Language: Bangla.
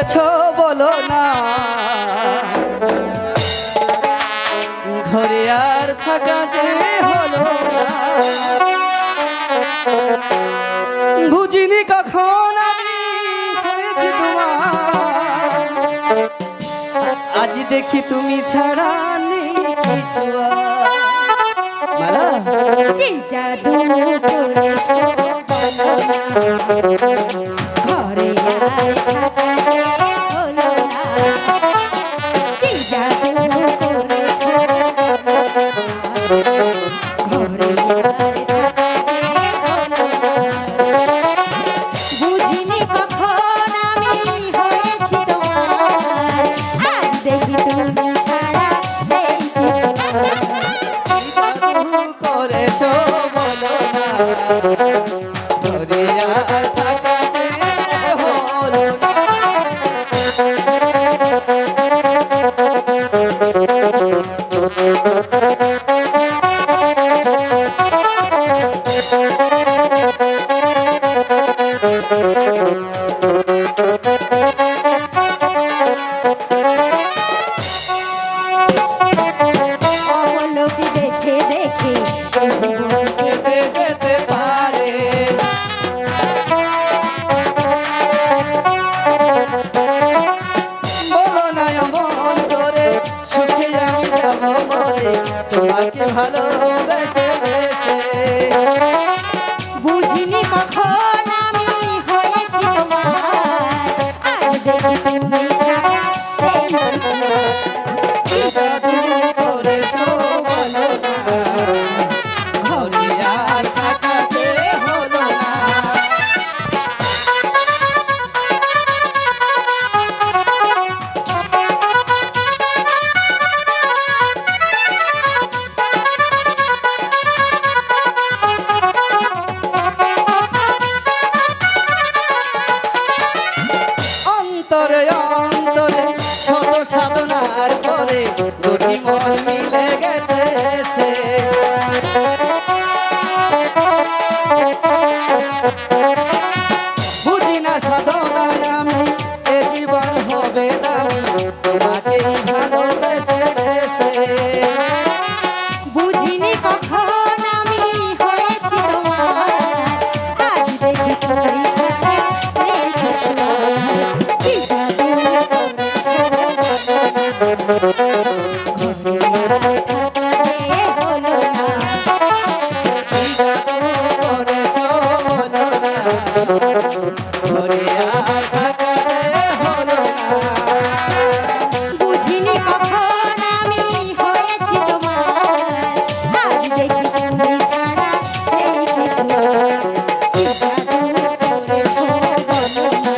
করেছো বলো না, ঘরে আর থাকা যে হলো না। বুঝিনি কখন আমি হয়েছি তোমার, আজ দেখি তুমি ছাড়া নেই কিছু আর। মালা কি জাদু করেছো বলো না, ঘরে আর থাকা যে হলো না। কি জাদু করেছো ঘরে আর থাকা যে হলো না। বুঝিনি কখন আমি হয়েছি তোমার, আজ দেখি তুমি ছাড়া নেই কিছু আর। জাদু করেছো বলো না, ঘরে আর থাকা যে হলো না। অবলোকে দেখে দেখে এই জীবন যেতে যেতে পারে, বলো না এমন করে, সুখে আমি যাবো বলে তোমাকে ভালোবেসে বেসে। বুঝিনি কখন আমি হয়েছি তোমার, আজ দেখি তুমি ছাড়া নেই কিছু আর। কি জাদু করেছো বলো না, ঘরে আর থাকা যে হলো না। অন্তরে অন্তরে শত সাধনার পরে দুটি মন মিলে গেছে সে। বুঝি না সাধনায় আমি এ জীবন হবে দামি, তোমাকেই ভালোবেসে বেসে। বুঝিনি কখন আমি হয়েছি তোমার, আজ দেখি তুমি ছাড়া নেই কিছু আর। কি জাদু করেছো ঘরে আর থাকা যে হলো না। কি জাদু করেছো বলো না, ঘরে আর থাকা যে হলো না। বুঝিনি কখন আমি হয়েছি তোমার, আজ দেখি তুমি ছাড়া নেই কিছু আর। কি জাদু করেছো বলো না,